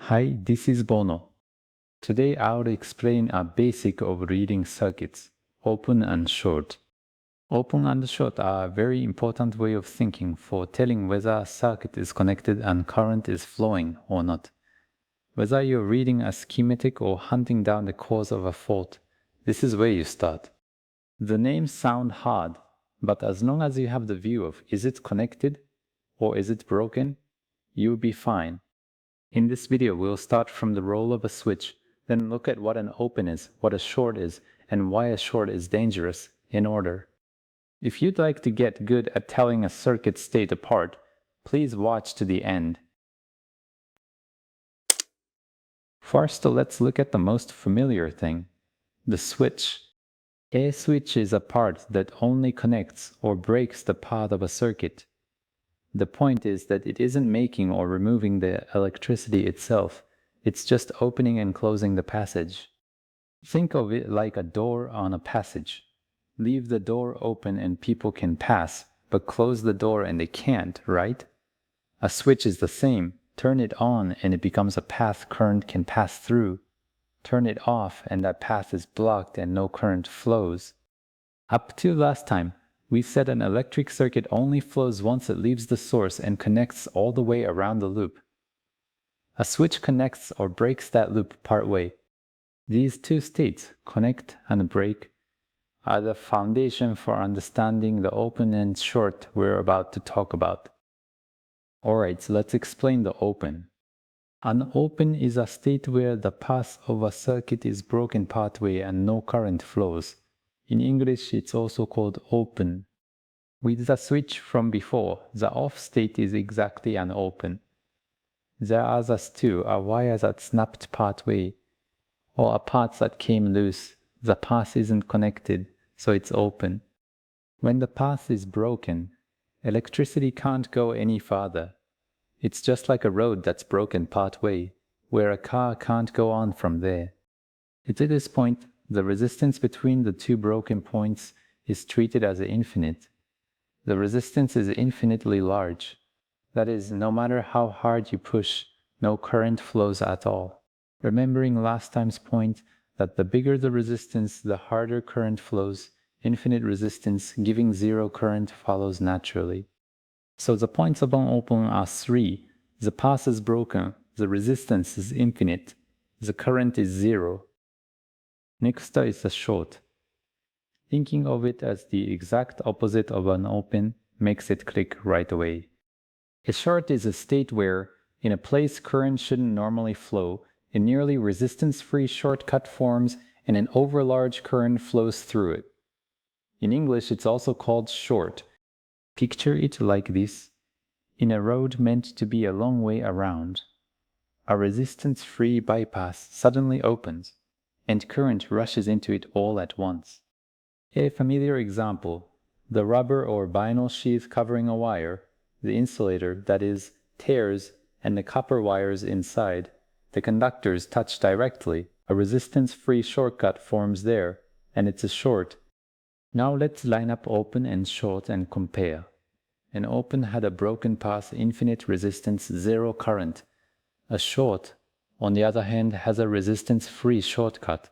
Hi, this is Bono. Today I'll explain a basic of reading circuits, open and short. Open and short are a very important way of thinking for telling whether a circuit is connected and current is flowing or not. Whether you're reading a schematic or hunting down the cause of a fault, this is where you start. The names sound hard, but as long as you have the view of is it connected or is it broken, you'll be fine. In this video, we'll start from the role of a switch, then look at what an open is, what a short is, and why a short is dangerous, in order. If you'd like to get good at telling a circuit state apart, please watch to the end. First, let's look at the most familiar thing, the switch. A switch is a part that only connects or breaks the path of a circuit. The point is that it isn't making or removing the electricity itself, it's just opening and closing the passage. Think of it like a door on a passage. Leave the door open and people can pass, but close the door and they can't, right? A switch is the same. Turn it on and it becomes a path current can pass through. Turn it off and that path is blocked and no current flows. Up to last time, we said an electric circuit only flows once it leaves the source and connects all the way around the loop. A switch connects or breaks that loop part way. These two states, connect and break, are the foundation for understanding the open and short we're about to talk about. Alright, so let's explain the open. An open is a state where the path of a circuit is broken partway and no current flows. In English, it's also called open. With the switch from before, the off state is exactly an open. There are others too, a wire that snapped partway, or a part that came loose. The path isn't connected, so it's open. When the path is broken, electricity can't go any farther. It's just like a road that's broken partway, where a car can't go on from there. At this point, the resistance between the two broken points is treated as infinite. The resistance is infinitely large. That is, no matter how hard you push, no current flows at all. Remembering last time's point that the bigger the resistance, the harder current flows, infinite resistance giving zero current follows naturally. So the points of an open are three. The path is broken, the resistance is infinite, the current is zero. Next is a short. Thinking of it as the exact opposite of an open makes it click right away. A short is a state where, in a place current shouldn't normally flow, a nearly resistance-free shortcut forms and an overlarge current flows through it. In English, it's also called short. Picture it like this. In a road meant to be a long way around, a resistance-free bypass suddenly opens, and current rushes into it all at once. A familiar example, the rubber or vinyl sheath covering a wire, the insulator, that is, tears, and the copper wires inside. The conductors touch directly, a resistance-free shortcut forms there, and it's a short. Now let's line up open and short and compare. An open had a broken path, infinite resistance, zero current. A short, on the other hand, has a resistance-free shortcut,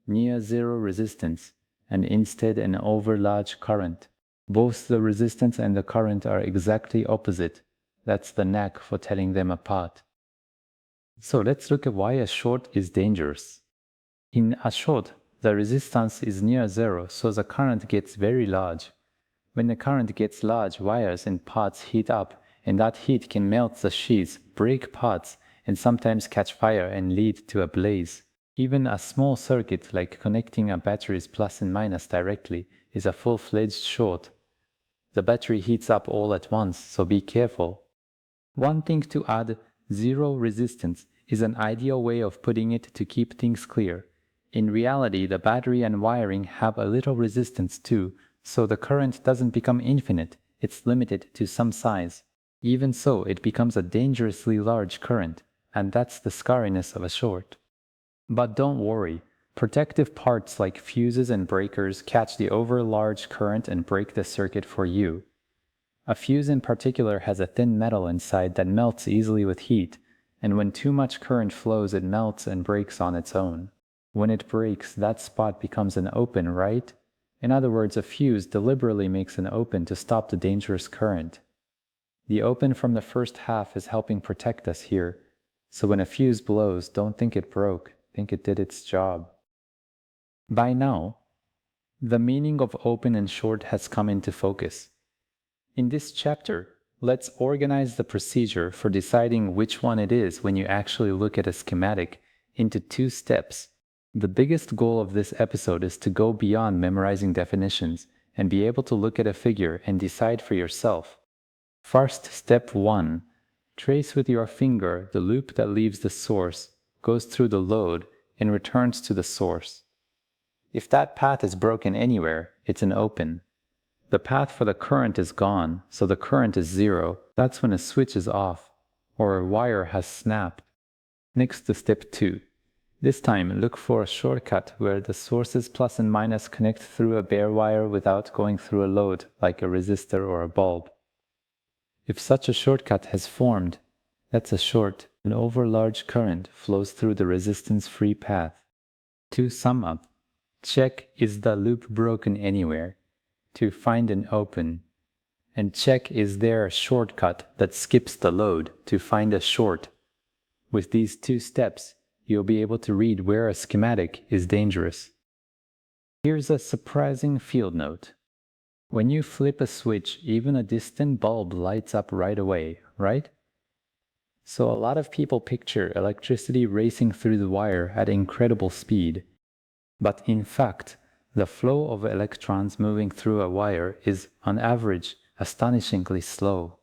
near zero resistance, and instead an overlarge current. Both the resistance and the current are exactly opposite. That's the knack for telling them apart. So let's look at why a short is dangerous. In a short, the resistance is near zero, so the current gets very large. When the current gets large, wires and parts heat up, and that heat can melt the sheaths, break parts, and sometimes catch fire and lead to a blaze. Even a small circuit like connecting a battery's plus and minus directly is a full-fledged short. The battery heats up all at once, so be careful. One thing to add, zero resistance is an ideal way of putting it to keep things clear. In reality, the battery and wiring have a little resistance too, so the current doesn't become infinite, it's limited to some size. Even so, it becomes a dangerously large current, and that's the scariness of a short. But don't worry, protective parts like fuses and breakers catch the overlarge current and break the circuit for you. A fuse in particular has a thin metal inside that melts easily with heat, And when too much current flows, it melts and breaks on its own. When it breaks, that spot becomes an open, right? In other words, a fuse deliberately makes an open to stop the dangerous current. The open from the first half is helping protect us here. So when a fuse blows, don't think it broke, think it did its job. By now, the meaning of open and short has come into focus. In this chapter, let's organize the procedure for deciding which one it is when you actually look at a schematic into 2 steps. The biggest goal of this episode is to go beyond memorizing definitions and be able to look at a figure and decide for yourself. First, step 1. Trace with your finger the loop that leaves the source, goes through the load, and returns to the source. If that path is broken anywhere, it's an open. The path for the current is gone, so the current is 0. That's when a switch is off, or a wire has snapped. Next to step 2. This time, look for a shortcut where the sources plus and minus connect through a bare wire without going through a load, like a resistor or a bulb. If such a shortcut has formed, that's a short. An overlarge current flows through the resistance-free path. To sum up, check is the loop broken anywhere, to find an open, and check is there a shortcut that skips the load to find a short. With these 2 steps, you'll be able to read where a schematic is dangerous. Here's a surprising field note. When you flip a switch, even a distant bulb lights up right away, right? So a lot of people picture electricity racing through the wire at incredible speed. But in fact, the flow of electrons moving through a wire is, on average, astonishingly slow.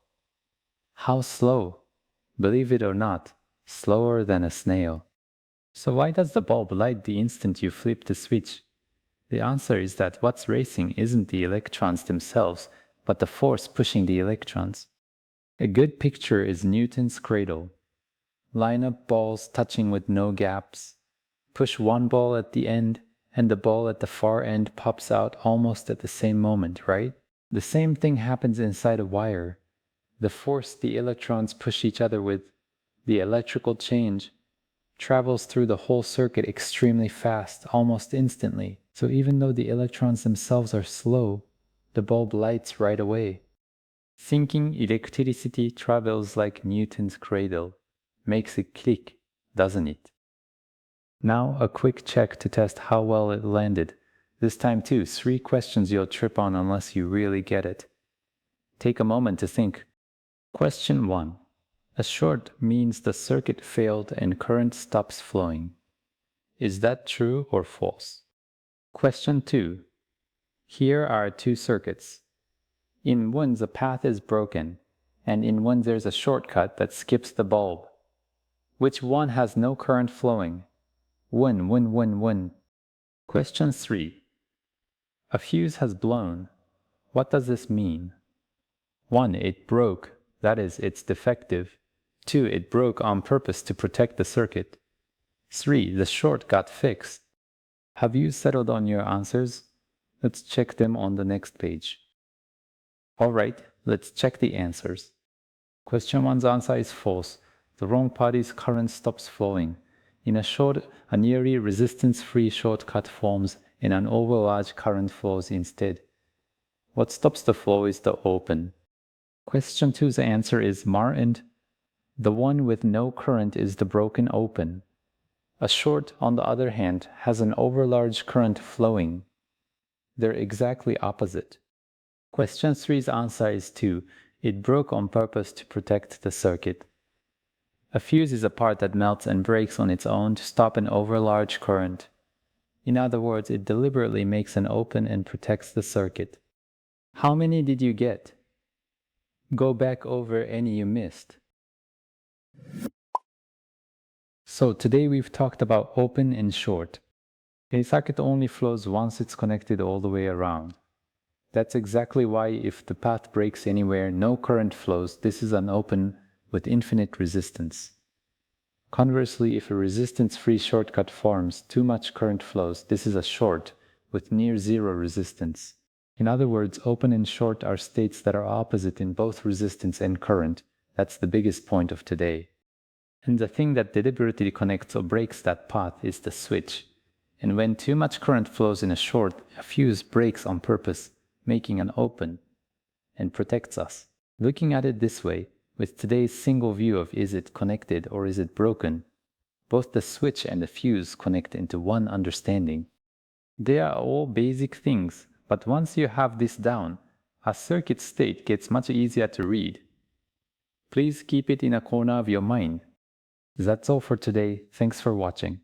How slow? Believe it or not, slower than a snail. So why does the bulb light the instant you flip the switch? The answer is that what's racing isn't the electrons themselves, but the force pushing the electrons. A good picture is Newton's cradle. Line up balls touching with no gaps. Push one ball at the end, and the ball at the far end pops out almost at the same moment, right? The same thing happens inside a wire. The force the electrons push each other with, the electrical change, travels through the whole circuit extremely fast, almost instantly. So even though the electrons themselves are slow, the bulb lights right away. Thinking electricity travels like Newton's cradle makes it click, doesn't it? Now a quick check to test how well it landed. This time too, 3 questions you'll trip on unless you really get it. Take a moment to think. Question 1. A short means the circuit failed and current stops flowing. Is that true or false? Question 2. Here are 2 circuits. In one the path is broken, and in one there's a shortcut that skips the bulb. Which one has no current flowing? One. Question 3. A fuse has blown. What does this mean? 1. It broke, that is, it's defective. 2. It broke on purpose to protect the circuit. 3. The short got fixed. Have you settled on your answers? Let's check them on the next page. Alright, let's check the answers. Question 1's answer is false. The wrong party's current stops flowing. In a short, a nearly resistance-free shortcut forms and an overlarge current flows instead. What stops the flow is the open. Question 2's answer is mar and the one with no current is the broken open. A short, on the other hand, has an overlarge current flowing. They're exactly opposite. Question 3's answer is 2. It broke on purpose to protect the circuit. A fuse is a part that melts and breaks on its own to stop an overlarge current. In other words, it deliberately makes an open and protects the circuit. How many did you get? Go back over any you missed. So today we've talked about open and short. A circuit only flows once it's connected all the way around. That's exactly why if the path breaks anywhere, no current flows, this is an open with infinite resistance. Conversely, if a resistance-free shortcut forms, too much current flows, this is a short with near zero resistance. In other words, open and short are states that are opposite in both resistance and current. That's the biggest point of today. And the thing that deliberately connects or breaks that path is the switch. And when too much current flows in a short, a fuse breaks on purpose, making an open, and protects us. Looking at it this way, with today's single view of is it connected or is it broken, both the switch and the fuse connect into one understanding. They are all basic things, but once you have this down, a circuit state gets much easier to read. Please keep it in a corner of your mind. That's all for today. Thanks for watching.